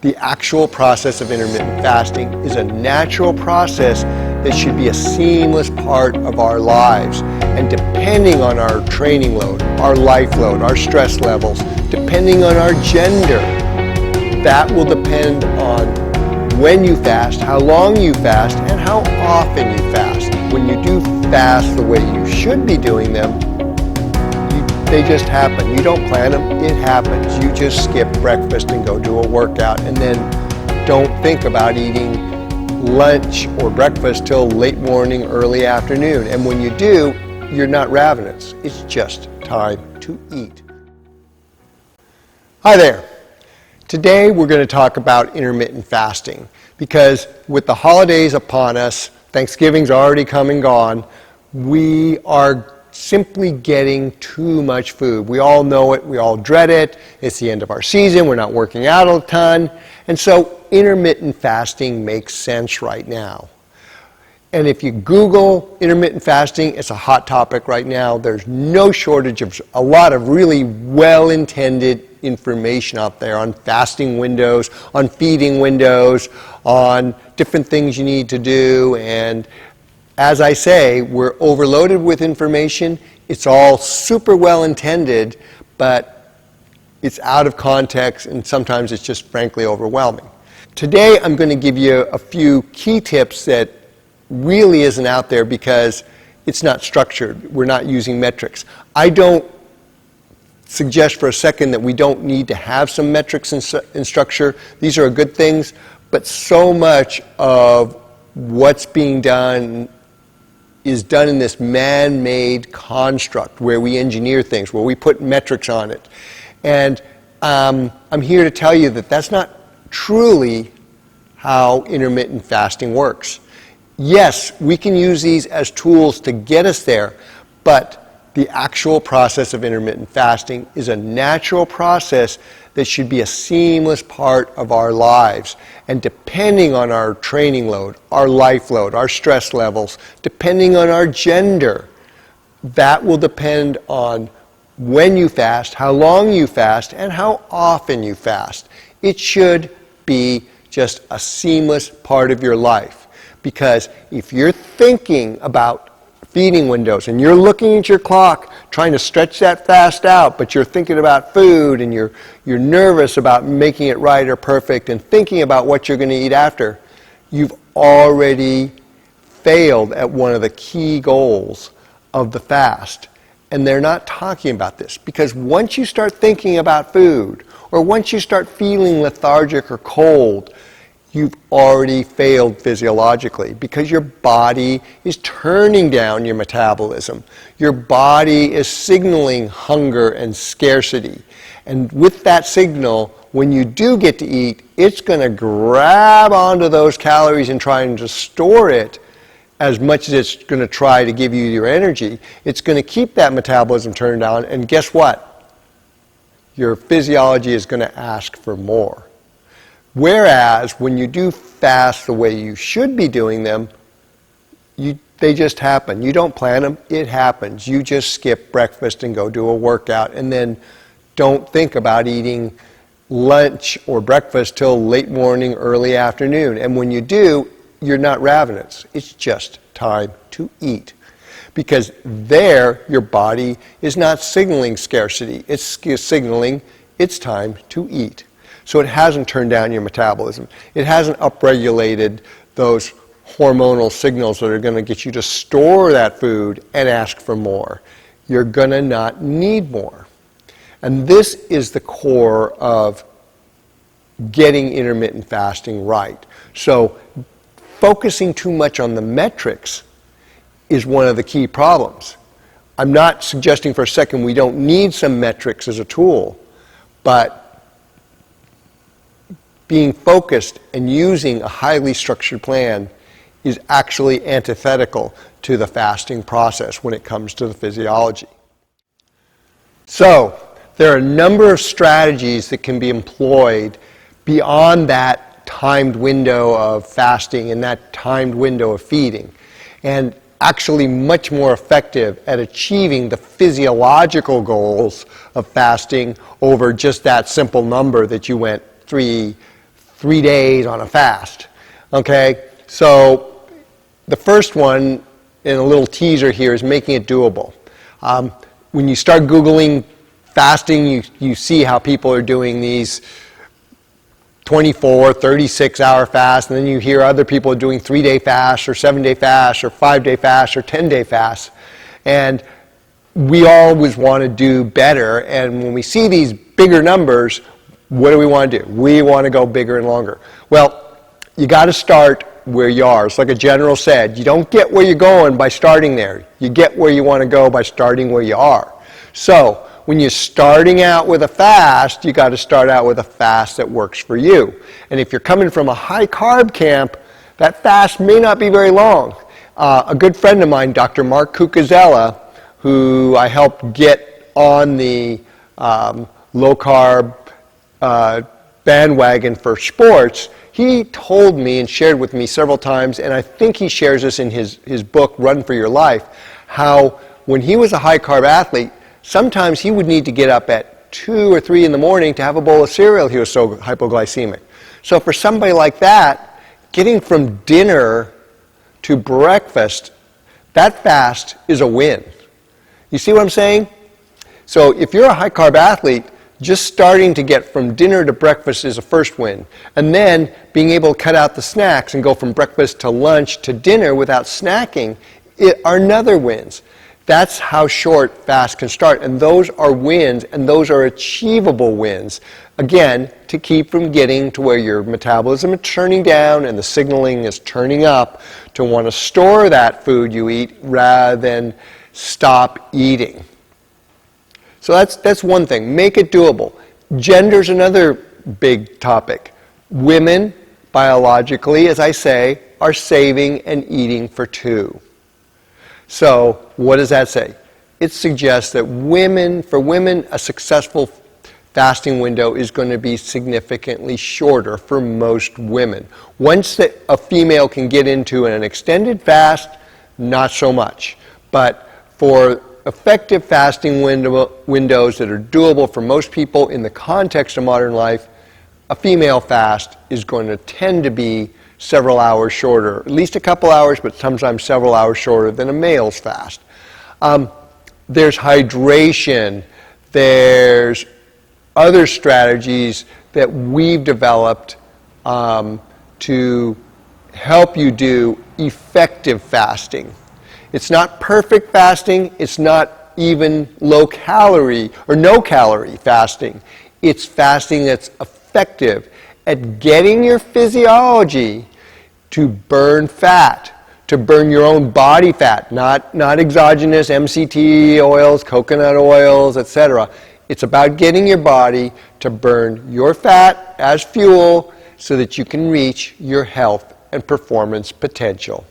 The actual process of intermittent fasting is a natural process that should be a seamless part of our lives. And depending on our training load, our life load, our stress levels, depending on our gender, that will depend on when you fast, how long you fast, and how often you fast. When you do fast the way you should be doing them, they just happen. You don't plan them, it happens. You just skip breakfast and go do a workout and then don't think about eating lunch or breakfast till late morning, early afternoon. And when you do, you're not ravenous. It's just time to eat. Hi there. Today we're going to talk about intermittent fasting because with the holidays upon us, Thanksgiving's already come and gone, we are simply getting too much food. We all know it, we all dread it, it's the end of our season, we're not working out a ton, and so intermittent fasting makes sense right now. And if you Google intermittent fasting, it's a hot topic right now. There's no shortage of a lot of really well-intended information out there on fasting windows, on feeding windows, on different things you need to do. And as I say, we're overloaded with information. It's all super well-intended, but it's out of context and sometimes it's just frankly overwhelming. Today I'm going to give you a few key tips that really isn't out there because it's not structured. We're not using metrics. I don't suggest for a second that we don't need to have some metrics and structure. These are good things, but so much of what's being done is done in this man-made construct where we engineer things, where we put metrics on it. And I'm here to tell you that that's not truly how intermittent fasting works. Yes, we can use these as tools to get us there, but the actual process of intermittent fasting is a natural process that should be a seamless part of our lives. And depending on our training load, our life load, our stress levels, depending on our gender, that will depend on when you fast, how long you fast, and how often you fast. It should be just a seamless part of your life. Because if you're thinking about feeding windows and you're looking at your clock trying to stretch that fast out, but you're thinking about food and you're nervous about making it right or perfect and thinking about what you're going to eat after, you've already failed at one of the key goals of the fast. And they're not talking about this because once you start thinking about food or once you start feeling lethargic or cold, you've already failed physiologically because your body is turning down your metabolism. Your body is signaling hunger and scarcity. And with that signal, when you do get to eat, it's going to grab onto those calories and try and just store it as much as it's going to try to give you your energy. It's going to keep that metabolism turned down, and guess what? Your physiology is going to ask for more. Whereas when you do fast the way you should be doing them, they just happen. You don't plan them, it happens. You just skip breakfast and go do a workout and then don't think about eating lunch or breakfast till late morning, early afternoon. And when you do, you're not ravenous. It's just time to eat. Because there, your body is not signaling scarcity. It's signaling it's time to eat. So it hasn't turned down your metabolism. It hasn't upregulated those hormonal signals that are going to get you to store that food and ask for more. You're going to not need more. And this is the core of getting intermittent fasting right. So focusing too much on the metrics is one of the key problems. I'm not suggesting for a second we don't need some metrics as a tool, but being focused and using a highly structured plan is actually antithetical to the fasting process when it comes to the physiology. So, there are a number of strategies that can be employed beyond that timed window of fasting and that timed window of feeding, and actually much more effective at achieving the physiological goals of fasting over just that simple number that you went 3 3 days on a fast. Okay, so the first one, and a little teaser here, is making it doable. When you start Googling fasting, you see how people are doing these 24, 36-hour fasts, and then you hear other people doing 3-day fasts, or 7-day fasts, or 5-day fasts, or 10-day fasts. And we always want to do better, and when we see these bigger numbers, what do we want to do? We want to go bigger and longer. Well, you got to start where you are. It's like a general said, you don't get where you're going by starting there. You get where you want to go by starting where you are. So, when you're starting out with a fast, you got to start out with a fast that works for you. And if you're coming from a high carb camp, that fast may not be very long. A good friend of mine, Dr. Mark Cucuzella, who I helped get on the low carb bandwagon for sports, he told me and shared with me several times, and I think he shares this in his book, Run for Your Life, how when he was a high carb athlete, sometimes he would need to get up at 2 or 3 in the morning to have a bowl of cereal. He was so hypoglycemic. So for somebody like that, getting from dinner to breakfast, that fast is a win. You see what I'm saying? So if you're a high carb athlete, just starting to get from dinner to breakfast is a first win. And then being able to cut out the snacks and go from breakfast to lunch to dinner without snacking are another wins. That's how short fast can start, and those are wins, and those are achievable wins. Again, to keep from getting to where your metabolism is turning down and the signaling is turning up to want to store that food you eat rather than stop eating. So that's one thing. Make it doable. Gender's another big topic. Women, biologically, as I say, are saving and eating for 2. So, what does that say? It suggests that for women, a successful fasting window is going to be significantly shorter for most women. Once a female can get into an extended fast, not so much. But for effective fasting windows that are doable for most people in the context of modern life, a female fast is going to tend to be several hours shorter, at least a couple hours, but sometimes several hours shorter than a male's fast. There's hydration, there's other strategies that we've developed to help you do effective fasting. It's not perfect fasting, it's not even low calorie or no calorie fasting. It's fasting that's effective at getting your physiology to burn fat, to burn your own body fat, not exogenous MCT oils, coconut oils, etc. It's about getting your body to burn your fat as fuel so that you can reach your health and performance potential.